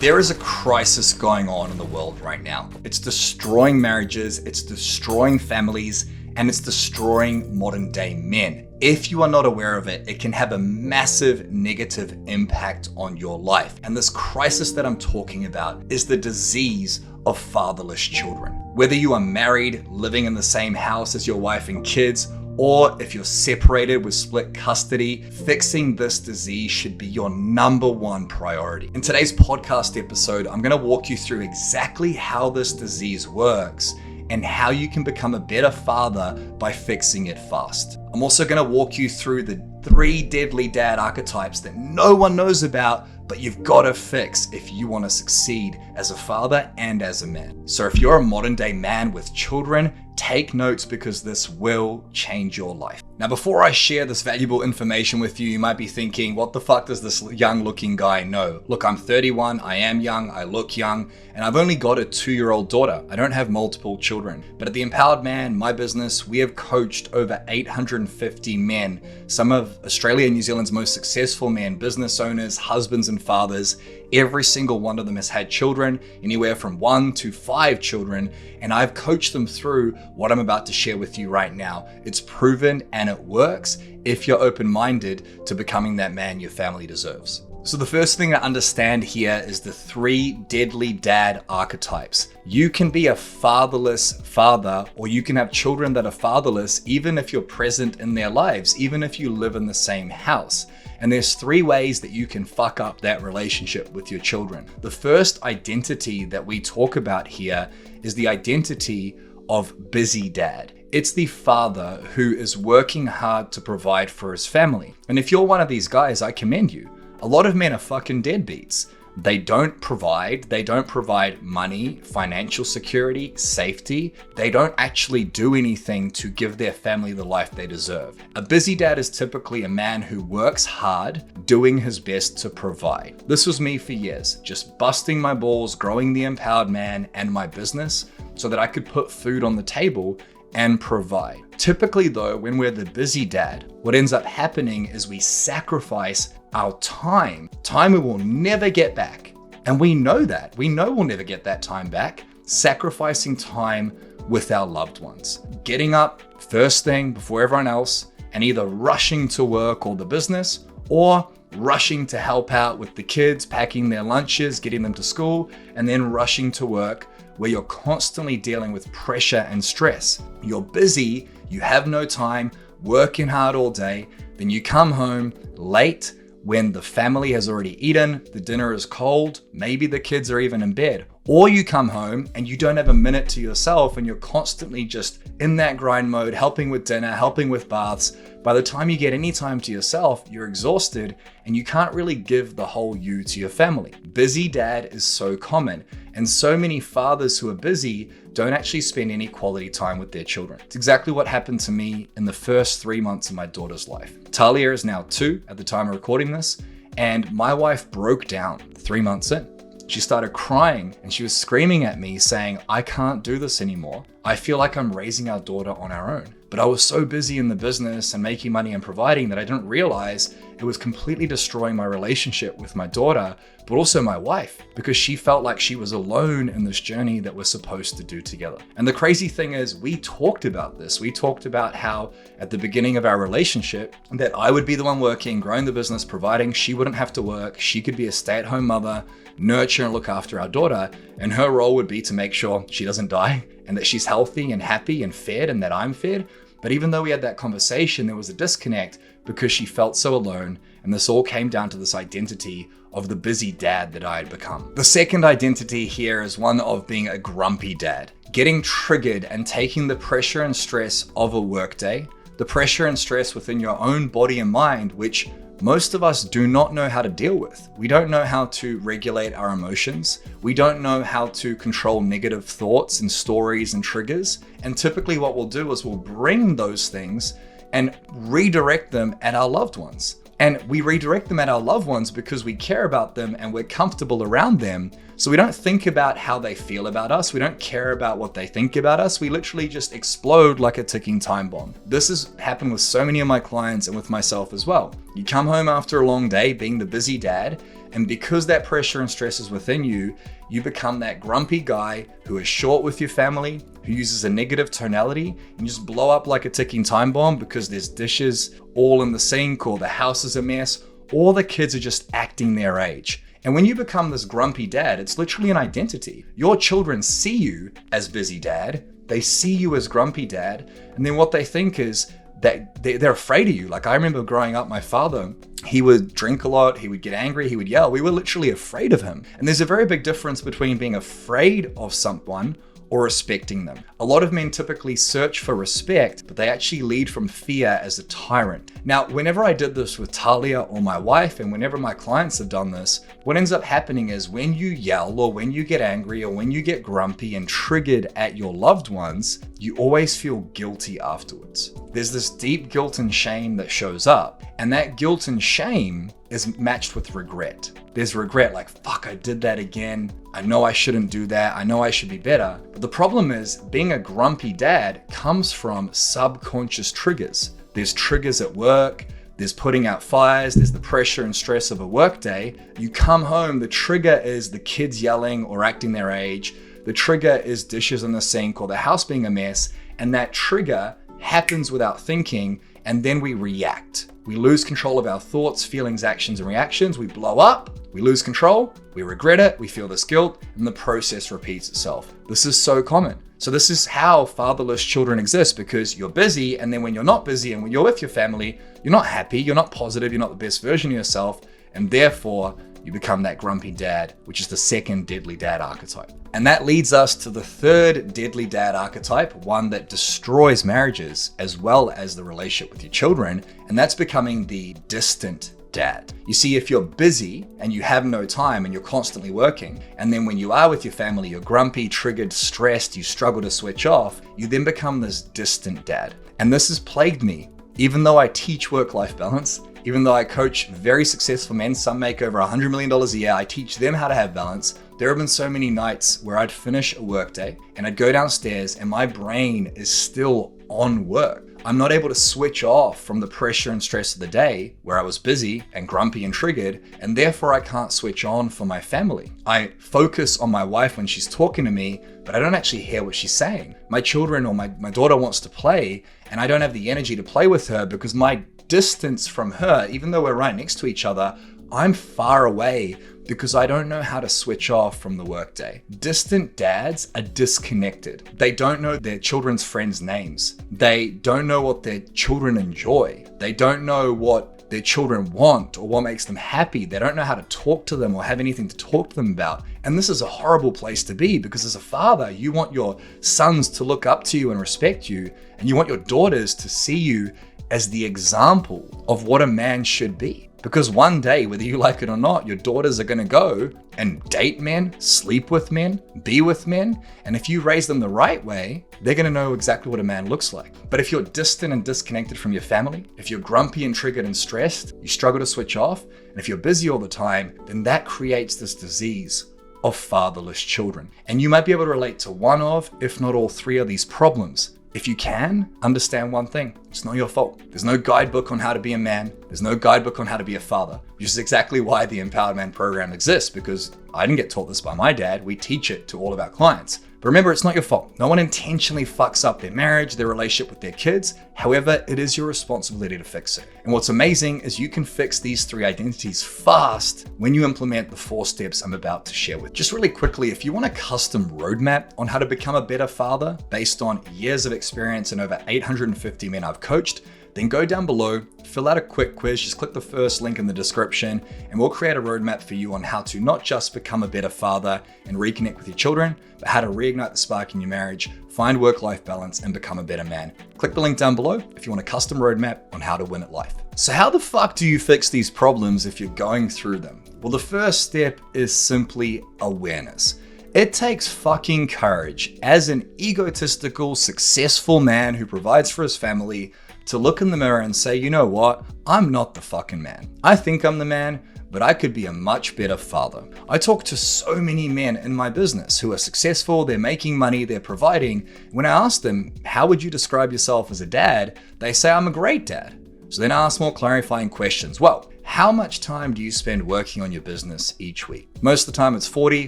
There is a crisis going on in the world right now. It's destroying marriages, it's destroying families, and it's destroying modern day men. If you are not aware of it, it can have a massive negative impact on your life. And this crisis that I'm talking about is the disease of fatherless children. Whether you are married, living in the same house as your wife and kids, or if you're separated with split custody, fixing this disease should be your number one priority. In today's podcast episode, I'm going to walk you through exactly how this disease works and how you can become a better father by fixing it fast. I'm also going to walk you through the 3 deadly dad archetypes that no one knows about, but you've got to fix if you want to succeed as a father and as a man. So if you're a modern day man with children, take notes because this will change your life. Now, before I share this valuable information with you, you might be thinking, what the fuck does this young looking guy know? Look, I'm 31, I am young, I look young, and I've only got a 2-year-old daughter. I don't have multiple children. But at The Empowered Man, my business, we have coached over 850 men, some of Australia and New Zealand's most successful men, business owners, husbands and fathers. Every single one of them has had children, anywhere from 1 to 5 children, and I've coached them through what I'm about to share with you right now. It's proven and it works if you're open-minded to becoming that man your family deserves. So the first thing to understand here is the 3 deadly dad archetypes. You can be a fatherless father, or you can have children that are fatherless even if you're present in their lives, even if you live in the same house. And there's 3 ways that you can fuck up that relationship with your children. The first identity that we talk about here is the identity of busy dad. It's the father who is working hard to provide for his family. And if you're one of these guys, I commend you. A lot of men are fucking deadbeats. They don't provide money, financial security, safety. They don't actually do anything to give their family the life they deserve. A busy dad is typically a man who works hard, doing his best to provide. This was me for years, just busting my balls, growing the Empowered Man and my business so that I could put food on the table and provide. Typically though, when we're the busy dad, what ends up happening is we sacrifice our time we will never get back. And we know that. We know we'll never get that time back. Sacrificing time with our loved ones. Getting up first thing before everyone else and either rushing to work or the business, or rushing to help out with the kids, packing their lunches, getting them to school, and then rushing to work, where you're constantly dealing with pressure and stress. You're busy, you have no time, working hard all day, then you come home late when the family has already eaten, the dinner is cold, maybe the kids are even in bed. Or you come home and you don't have a minute to yourself and you're constantly just in that grind mode, helping with dinner, helping with baths. By the time you get any time to yourself, you're exhausted and you can't really give the whole you to your family. Busy dad is so common, and so many fathers who are busy don't actually spend any quality time with their children. It's exactly what happened to me in the first 3 months of my daughter's life. Talia is now 2 at the time of recording this, and my wife broke down 3 months in. She started crying and she was screaming at me saying, I can't do this anymore. I feel like I'm raising our daughter on our own. But I was so busy in the business and making money and providing that I didn't realize it was completely destroying my relationship with my daughter, but also my wife, because she felt like she was alone in this journey that we're supposed to do together. And the crazy thing is, we talked about this. We talked about how at the beginning of our relationship that I would be the one working, growing the business, providing. She wouldn't have to work. She could be a stay-at-home mother, nurture and look after our daughter, and her role would be to make sure she doesn't die and that she's healthy and happy and fed and that I'm fed. But even though we had that conversation, there was a disconnect because she felt so alone, and this all came down to this identity of the busy dad that I had become. The second identity here is one of being a grumpy dad, getting triggered and taking the pressure and stress of a workday, the pressure and stress within your own body and mind, which most of us do not know how to deal with. We don't know how to regulate our emotions. We don't know how to control negative thoughts and stories and triggers. And typically what we'll do is we'll bring those things and redirect them at our loved ones. And we redirect them at our loved ones because we care about them and we're comfortable around them. So we don't think about how they feel about us. We don't care about what they think about us. We literally just explode like a ticking time bomb. This has happened with so many of my clients and with myself as well. You come home after a long day being the busy dad And because that pressure and stress is within you, you become that grumpy guy who is short with your family, who uses a negative tonality, and you just blow up like a ticking time bomb because there's dishes all in the sink, or the house is a mess, or the kids are just acting their age. And when you become this grumpy dad, it's literally an identity. Your children see you as busy dad, they see you as grumpy dad, and then what they think is that they're afraid of you. Like, I remember growing up, my father, he would drink a lot, he would get angry, he would yell. We were literally afraid of him. And there's a very big difference between being afraid of someone or respecting them. A lot of men typically search for respect, but they actually lead from fear as a tyrant. Now, whenever I did this with Talia or my wife, and whenever my clients have done this, what ends up happening is when you yell, or when you get angry, or when you get grumpy and triggered at your loved ones, you always feel guilty afterwards. There's this deep guilt and shame that shows up, and that guilt and shame is matched with regret. There's regret, like, fuck, I did that again. I know I shouldn't do that. I know I should be better. But the problem is, being a grumpy dad comes from subconscious triggers. There's triggers at work, there's putting out fires, there's the pressure and stress of a work day. You come home, the trigger is the kids yelling or acting their age. The trigger is dishes in the sink or the house being a mess. And that trigger happens without thinking, and then we react. We lose control of our thoughts, feelings, actions, and reactions. We blow up, we lose control, we regret it, we feel this guilt, and the process repeats itself. This is so common. So this is how fatherless children exist, because you're busy, and then when you're not busy and when you're with your family, you're not happy, you're not positive, you're not the best version of yourself, and therefore you become that grumpy dad, which is the second deadly dad archetype. And that leads us to the third deadly dad archetype, one that destroys marriages as well as the relationship with your children, and that's becoming the distant dad. You see, if you're busy and you have no time and you're constantly working, and then when you are with your family, you're grumpy, triggered, stressed, you struggle to switch off, you then become this distant dad. And this has plagued me. Even though I teach work-life balance, even though I coach very successful men, some make over $100 million a year, I teach them how to have balance. There have been so many nights where I'd finish a workday and I'd go downstairs and my brain is still on work. I'm not able to switch off from the pressure and stress of the day where I was busy and grumpy and triggered, and therefore I can't switch on for my family. I focus on my wife when she's talking to me, but I don't actually hear what she's saying. My children or my daughter wants to play, and I don't have the energy to play with her because my distance from her, even though we're right next to each other, I'm far away because I don't know how to switch off from the workday. Distant dads are disconnected. They don't know their children's friends' names. They don't know what their children enjoy. They don't know what their children want or what makes them happy. They don't know how to talk to them or have anything to talk to them about. And this is a horrible place to be, because as a father, you want your sons to look up to you and respect you, and you want your daughters to see you as the example of what a man should be. Because one day, whether you like it or not, your daughters are going to go and date men, sleep with men, be with men. And if you raise them the right way, they're going to know exactly what a man looks like. But if you're distant and disconnected from your family, if you're grumpy and triggered and stressed, you struggle to switch off, and if you're busy all the time, then that creates this disease of fatherless children. And you might be able to relate to one of, if not all three of these problems. If you can, understand one thing: it's not your fault. There's no guidebook on how to be a man. There's no guidebook on how to be a father, which is exactly why the Empowered Man program exists, because I didn't get taught this by my dad. We teach it to all of our clients. But remember, it's not your fault. No one intentionally fucks up their marriage, their relationship with their kids. However, it is your responsibility to fix it. And what's amazing is you can fix these three identities fast when you implement the 4 steps I'm about to share with you. Just really quickly, if you want a custom roadmap on how to become a better father based on years of experience and over 850 men I've coached, then go down below, fill out a quick quiz, just click the first link in the description, and we'll create a roadmap for you on how to not just become a better father and reconnect with your children, but how to reignite the spark in your marriage, find work-life balance, and become a better man. Click the link down below if you want a custom roadmap on how to win at life. So how the fuck do you fix these problems if you're going through them? Well, the first step is simply awareness. It takes fucking courage as an egotistical, successful man who provides for his family to look in the mirror and say, you know what? I'm not the fucking man. I think I'm the man, but I could be a much better father. I talk to so many men in my business who are successful, they're making money, they're providing. When I ask them, how would you describe yourself as a dad? They say, I'm a great dad. So then ask more clarifying questions. Well, how much time do you spend working on your business each week? Most of the time it's 40,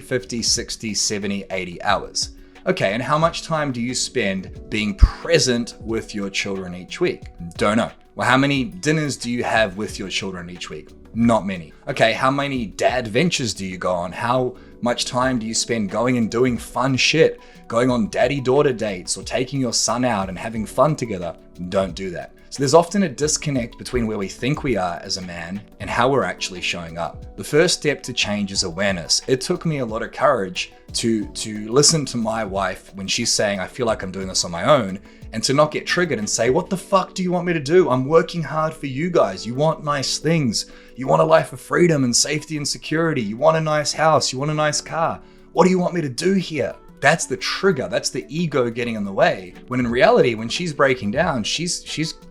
50, 60, 70, 80 hours. Okay, and how much time do you spend being present with your children each week? Don't know. Well, how many dinners do you have with your children each week? Not many. Okay, how many dad ventures do you go on? How much time do you spend going and doing fun shit? Going on daddy-daughter dates or taking your son out and having fun together? Don't do that. So there's often a disconnect between where we think we are as a man and how we're actually showing up. The first step to change is awareness. It took me a lot of courage to listen to my wife when she's saying, I feel like I'm doing this on my own, and to not get triggered and say, what the fuck do you want me to do? I'm working hard for you guys. You want nice things. You want a life of freedom and safety and security. You want a nice house. You want a nice car. What do you want me to do here? That's the trigger. That's the ego getting in the way. When in reality, when she's breaking down, she's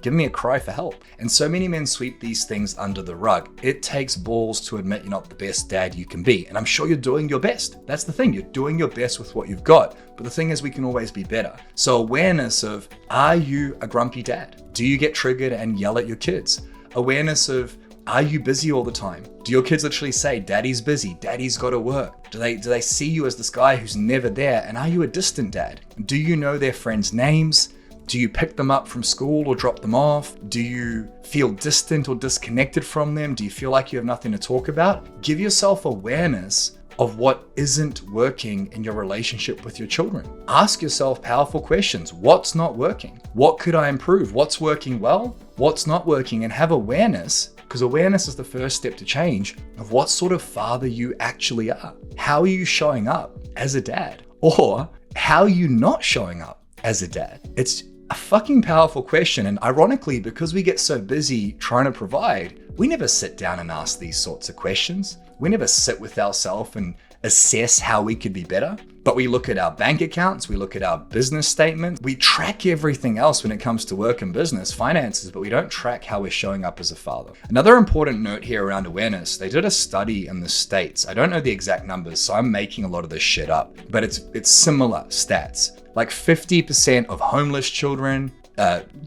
giving me a cry for help. And so many men sweep these things under the rug. It takes balls to admit you're not the best dad you can be. And I'm sure you're doing your best. That's the thing. You're doing your best with what you've got. But the thing is, we can always be better. So awareness of, are you a grumpy dad? Do you get triggered and yell at your kids? Awareness of, are you busy all the time? Do your kids literally say, daddy's busy, daddy's got to work? Do they see you as this guy who's never there? And are you a distant dad? Do you know their friends' names? Do you pick them up from school or drop them off? Do you feel distant or disconnected from them? Do you feel like you have nothing to talk about? Give yourself awareness of what isn't working in your relationship with your children. Ask yourself powerful questions. What's not working? What could I improve? What's working well? What's not working? And have awareness, because awareness is the first step to change, of what sort of father you actually are. How are you showing up as a dad? Or how are you not showing up as a dad? It's a fucking powerful question. And ironically, because we get so busy trying to provide, we never sit down and ask these sorts of questions. We never sit with ourselves and assess how we could be better. But we look at our bank accounts, we look at our business statements, we track everything else when it comes to work and business, finances, but we don't track how we're showing up as a father. Another important note here around awareness, they did a study in the States. I don't know the exact numbers, so I'm making a lot of this shit up, but it's similar stats. Like 50% of homeless children,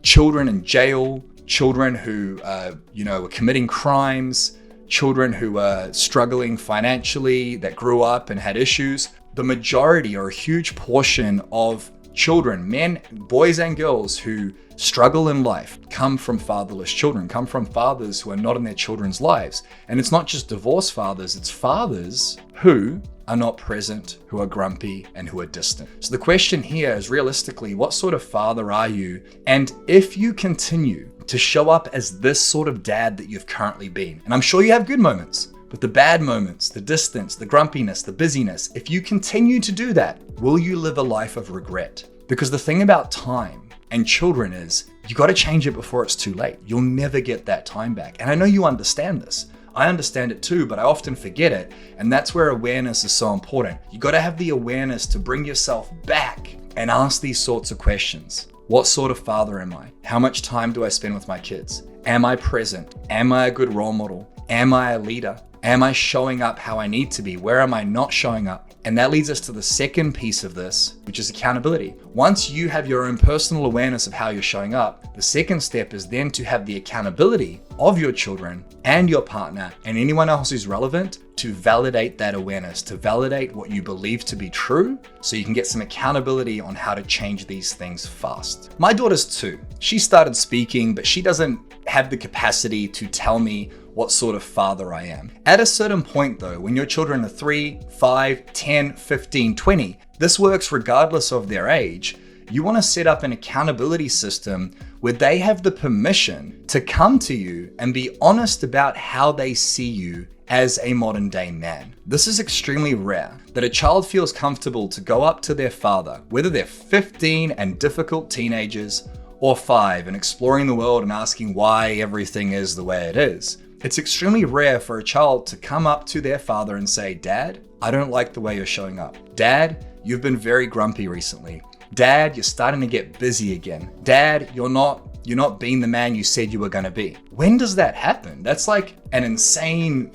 children in jail, children who were committing crimes, children who were struggling financially, that grew up and had issues. The majority, or a huge portion of children, men, boys and girls who struggle in life, come from fatherless children, come from fathers who are not in their children's lives. And it's not just divorced fathers, it's fathers who are not present, who are grumpy, and who are distant. So the question here is, realistically, what sort of father are you? And if you continue to show up as this sort of dad that you've currently been, and I'm sure you have good moments, but the bad moments, the distance, the grumpiness, the busyness, if you continue to do that, will you live a life of regret? Because the thing about time and children is, you got to change it before it's too late. You'll never get that time back. And I know you understand this. I understand it too, but I often forget it. And that's where awareness is so important. You got to have the awareness to bring yourself back and ask these sorts of questions. What sort of father am I? How much time do I spend with my kids? Am I present? Am I a good role model? Am I a leader? Am I showing up how I need to be? Where am I not showing up? And that leads us to the second piece of this, which is accountability. Once you have your own personal awareness of how you're showing up, the second step is then to have the accountability of your children and your partner and anyone else who's relevant to validate that awareness, to validate what you believe to be true, so you can get some accountability on how to change these things fast. My daughter's 2. She started speaking, but she doesn't have the capacity to tell me what sort of father I am. At a certain point though, when your children are 3, 5, 10, 15, 20, this works regardless of their age. You want to set up an accountability system where they have the permission to come to you and be honest about how they see you as a modern day man. This is extremely rare, that a child feels comfortable to go up to their father, whether they're 15 and difficult teenagers, or 5 and exploring the world and asking why everything is the way it is. It's extremely rare for a child to come up to their father and say, Dad, I don't like the way you're showing up. Dad, you've been very grumpy recently. Dad, you're starting to get busy again. Dad, you're not being the man you said you were going to be. When does that happen? That's like an insane,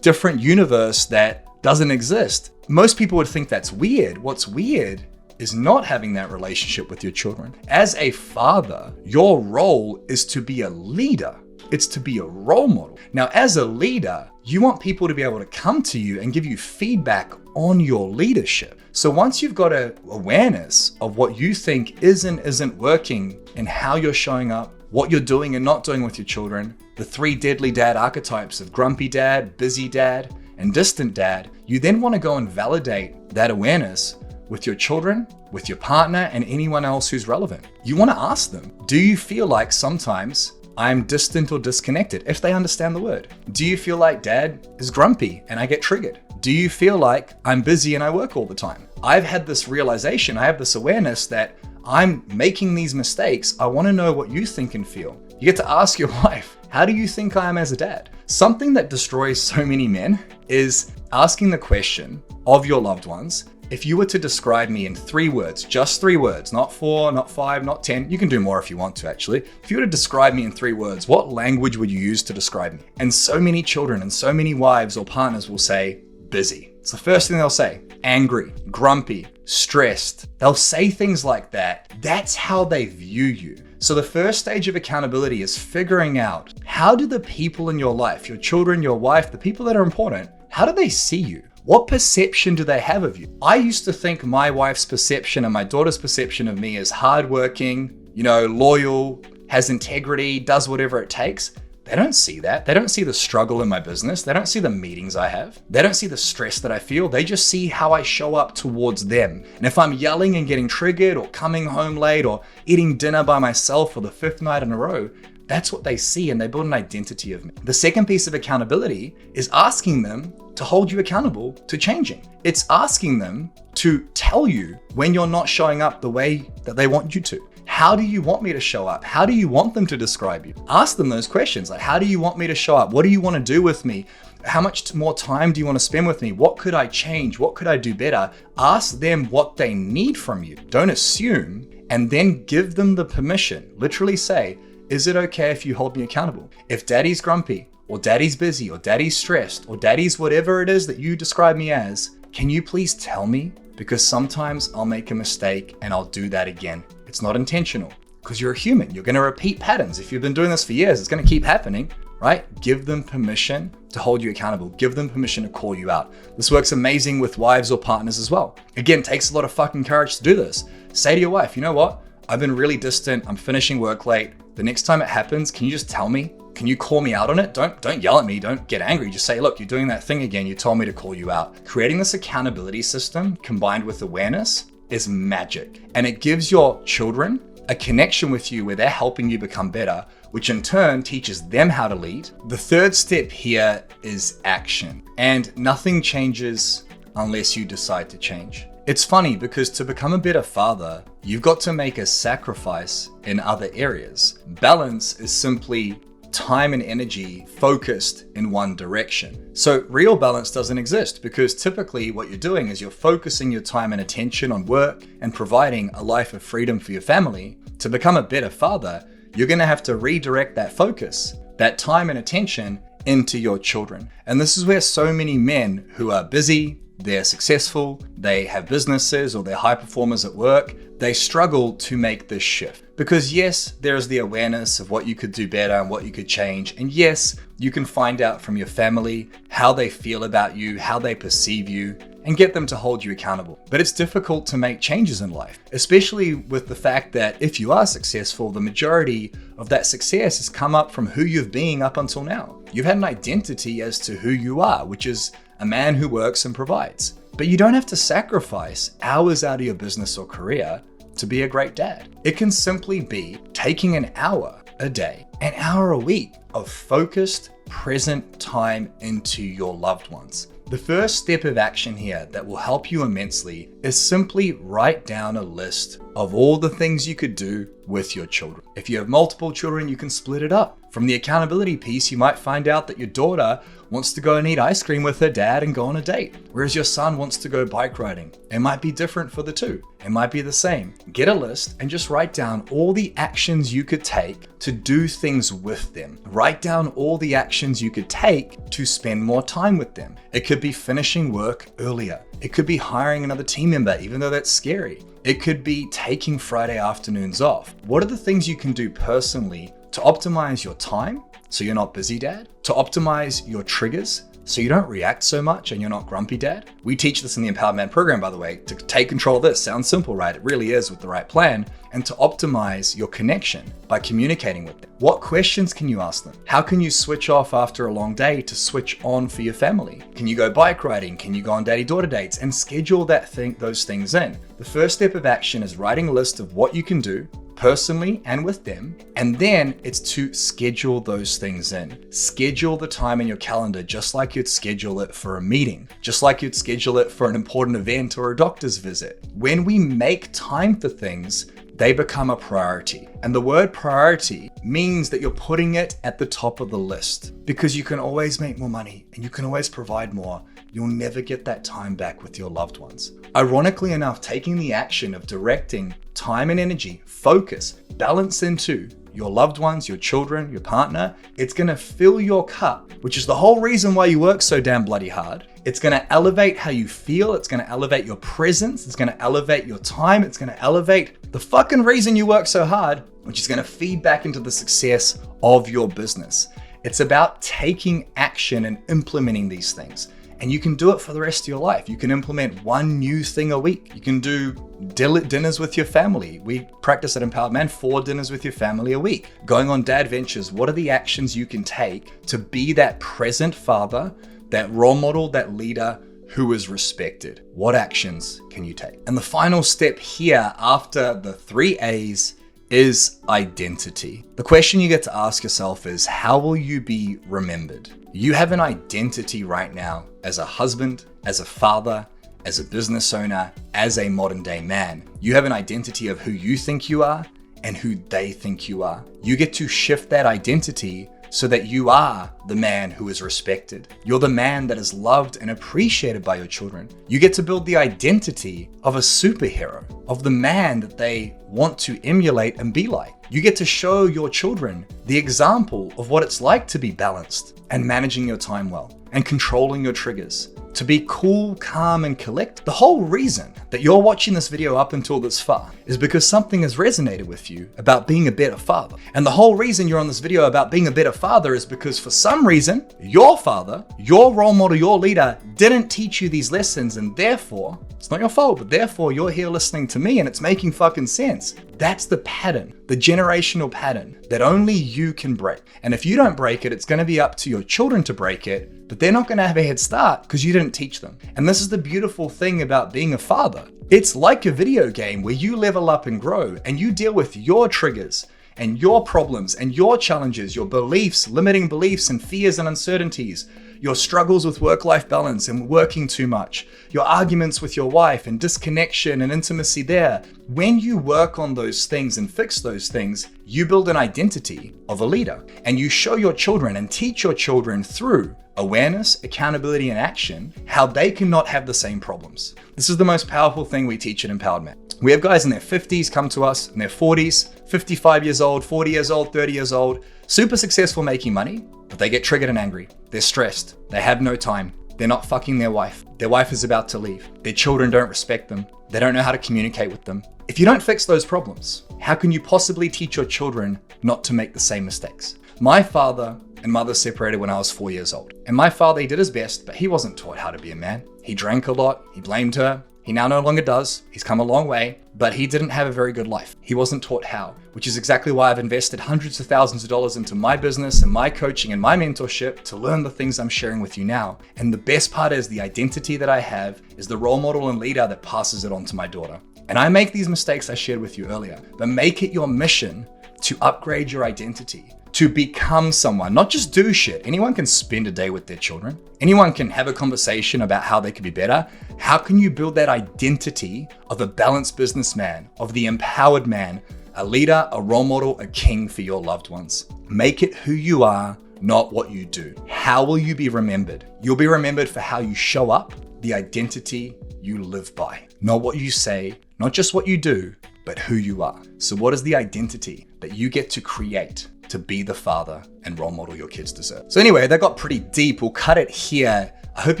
different universe that doesn't exist. Most people would think that's weird. What's weird is not having that relationship with your children. As a father, your role is to be a leader. It's to be a role model. Now, as a leader, you want people to be able to come to you and give you feedback on your leadership. So once you've got an awareness of what you think isn't working and how you're showing up, what you're doing and not doing with your children, the 3 deadly dad archetypes of grumpy dad, busy dad, and distant dad, you then want to go and validate that awareness with your children, with your partner, and anyone else who's relevant. You want to ask them, do you feel like sometimes I'm distant or disconnected, if they understand the word? Do you feel like dad is grumpy and I get triggered? Do you feel like I'm busy and I work all the time? I've had this realization, I have this awareness that I'm making these mistakes. I want to know what you think and feel. You get to ask your wife, how do you think I am as a dad? Something that destroys so many men is asking the question of your loved ones, if you were to describe me in 3 words, just 3 words, not 4, not 5, not 10, you can do more if you want to actually. If you were to describe me in 3 words, what language would you use to describe me? And so many children and so many wives or partners will say, busy. It's the first thing they'll say. Angry, grumpy, stressed. They'll say things like that. That's how they view you. So the first stage of accountability is figuring out, how do the people in your life, your children, your wife, the people that are important, how do they see you? What perception do they have of you? I used to think my wife's perception and my daughter's perception of me is hardworking, loyal, has integrity, does whatever it takes. They don't see that. They don't see the struggle in my business. They don't see the meetings I have. They don't see the stress that I feel. They just see how I show up towards them. And if I'm yelling and getting triggered or coming home late or eating dinner by myself for the 5th night in a row, that's what they see, and they build an identity of me. The second piece of accountability is asking them to hold you accountable to changing. It's asking them to tell you when you're not showing up the way that they want you to. How do you want me to show up? How do you want them to describe you? Ask them those questions, like, how do you want me to show up? What do you want to do with me? How much more time do you want to spend with me? What could I change? What could I do better? Ask them what they need from you. Don't assume, and then give them the permission. Literally say, is it okay if you hold me accountable? If daddy's grumpy, or daddy's busy, or daddy's stressed, or daddy's whatever it is that you describe me as, can you please tell me? Because sometimes I'll make a mistake and I'll do that again. It's not intentional, because you're a human. You're going to repeat patterns. If you've been doing this for years, it's going to keep happening, right? Give them permission to hold you accountable. Give them permission to call you out. This works amazing with wives or partners as well. Again, it takes a lot of fucking courage to do this. Say to your wife, you know what? I've been really distant. I'm finishing work late. The next time it happens, can you just tell me? Can you call me out on it? Don't yell at me. Don't get angry. Just say, look, you're doing that thing again. You told me to call you out. Creating this accountability system combined with awareness is magic. And it gives your children a connection with you where they're helping you become better, which in turn teaches them how to lead. The third step here is action. And nothing changes unless you decide to change. It's funny because to become a better father, you've got to make a sacrifice in other areas. Balance is simply time and energy focused in one direction. So real balance doesn't exist, because typically what you're doing is you're focusing your time and attention on work and providing a life of freedom for your family. To become a better father, you're going to have to redirect that focus, that time and attention into your children. And this is where so many men who are busy, they're successful, they have businesses, or they're high performers at work, they struggle to make this shift. Because yes, there is the awareness of what you could do better and what you could change. And yes, you can find out from your family how they feel about you, how they perceive you, and get them to hold you accountable. But it's difficult to make changes in life, especially with the fact that if you are successful, the majority of that success has come up from who you've been up until now. You've had an identity as to who you are, which is a man who works and provides. But you don't have to sacrifice hours out of your business or career to be a great dad. It can simply be taking an hour a day, an hour a week of focused, present time into your loved ones. The first step of action here that will help you immensely is simply write down a list of all the things you could do with your children. If you have multiple children, you can split it up. From the accountability piece, you might find out that your daughter wants to go and eat ice cream with her dad and go on a date, whereas your son wants to go bike riding. It might be different for the two. It might be the same. Get a list and just write down all the actions you could take to do things with them. Write down all the actions actions you could take to spend more time with them. It could be finishing work earlier. It could be hiring another team member, even though that's scary. It could be taking Friday afternoons off. What are the things you can do personally to optimize your time so you're not busy dad? To optimize your triggers so you don't react so much and you're not grumpy dad? We teach this in the Empowered Man program, by the way, to take control of this. Sounds simple, right? It really is with the right plan. And to optimize your connection by communicating with them. What questions can you ask them? How can you switch off after a long day to switch on for your family? Can you go bike riding? Can you go on daddy-daughter dates? And schedule those things in. The first step of action is writing a list of what you can do personally and with them. And then it's to schedule those things in. Schedule the time in your calendar just like you'd schedule it for a meeting, just like you'd schedule it for an important event or a doctor's visit. When we make time for things, they become a priority. And the word priority means that you're putting it at the top of the list because you can always make more money and you can always provide more. You'll never get that time back with your loved ones. Ironically enough, taking the action of directing time and energy, focus, balance into your loved ones, your children, your partner, it's gonna fill your cup, which is the whole reason why you work so damn bloody hard. It's gonna elevate how you feel. It's gonna elevate your presence. It's gonna elevate your time. It's gonna elevate the fucking reason you work so hard, which is gonna feed back into the success of your business. It's about taking action and implementing these things. And you can do it for the rest of your life. You can implement one new thing a week. You can do dinners with your family. We practice at Empowered Man, 4 dinners with your family a week. Going on dad ventures, what are the actions you can take to be that present father, that role model, that leader who is respected? What actions can you take? And the final step here after the 3 A's is identity. The question you get to ask yourself is, how will you be remembered? You have an identity right now as a husband, as a father, as a business owner, as a modern day man. You have an identity of who you think you are and who they think you are. You get to shift that identity so that you are the man who is respected. You're the man that is loved and appreciated by your children. You get to build the identity of a superhero, of the man that they want to emulate and be like. You get to show your children the example of what it's like to be balanced and managing your time well and controlling your triggers, to be cool, calm, and collect. The whole reason that you're watching this video up until this far is because something has resonated with you about being a better father. And the whole reason you're on this video about being a better father is because for some reason, your father, your role model, your leader didn't teach you these lessons, and therefore, it's not your fault, but therefore you're here listening to me and it's making fucking sense. That's the pattern, the generational pattern that only you can break. And if you don't break it, it's gonna be up to your children to break it, but they're not gonna have a head start because you didn't teach them. And this is the beautiful thing about being a father. It's like a video game where you level up and grow and you deal with your triggers and your problems and your challenges, your beliefs, limiting beliefs and fears and uncertainties, your struggles with work-life balance and working too much, your arguments with your wife and disconnection and intimacy there. When you work on those things and fix those things, you build an identity of a leader and you show your children and teach your children through awareness, accountability, and action how they cannot have the same problems. This is the most powerful thing we teach at Empowered Man. We have guys in their 50s come to us, in their 40s, 55 years old, 40 years old, 30 years old, super successful making money, but they get triggered and angry. They're stressed. They have no time. They're not fucking their wife. Their wife is about to leave. Their children don't respect them. They don't know how to communicate with them. If you don't fix those problems, how can you possibly teach your children not to make the same mistakes? My father and mother separated when I was 4 years old. And my father, he did his best, but he wasn't taught how to be a man. He drank a lot. He blamed her. He now no longer does. He's come a long way, but he didn't have a very good life. He wasn't taught how, which is exactly why I've invested hundreds of thousands of dollars into my business and my coaching and my mentorship to learn the things I'm sharing with you now. And the best part is the identity that I have is the role model and leader that passes it on to my daughter. And I make these mistakes I shared with you earlier, but make it your mission to upgrade your identity, to become someone, not just do shit. Anyone can spend a day with their children. Anyone can have a conversation about how they could be better. How can you build that identity of a balanced businessman, of the empowered man, a leader, a role model, a king for your loved ones? Make it who you are, not what you do. How will you be remembered? You'll be remembered for how you show up, the identity you live by, not what you say, not just what you do, but who you are. So what is the identity that you get to create to be the father and role model your kids deserve? So anyway, that got pretty deep. We'll cut it here. I hope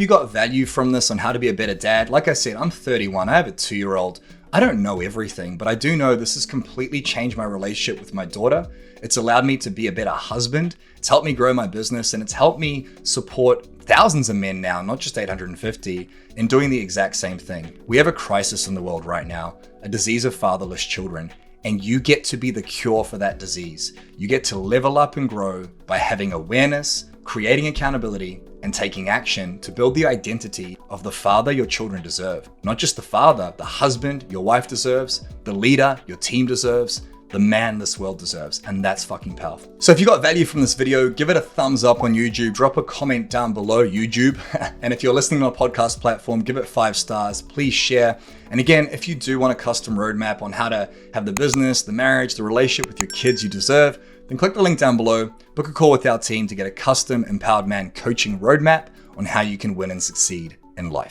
you got value from this on how to be a better dad. Like I said, I'm 31. I have a 2-year-old. I don't know everything, but I do know this has completely changed my relationship with my daughter. It's allowed me to be a better husband. It's helped me grow my business, and it's helped me support thousands of men now, not just 850, in doing the exact same thing. We have a crisis in the world right now, a disease of fatherless children, and you get to be the cure for that disease. You get to level up and grow by having awareness, creating accountability, and taking action to build the identity of the father your children deserve. Not just the father, the husband your wife deserves, the leader your team deserves, the man this world deserves, and that's fucking powerful. So if you got value from this video, give it a thumbs up on YouTube, drop a comment down below YouTube, and if you're listening on a podcast platform, give it 5 stars, please share. And again, if you do want a custom roadmap on how to have the business, the marriage, the relationship with your kids you deserve, then click the link down below, book a call with our team to get a custom Empowered Man coaching roadmap on how you can win and succeed in life.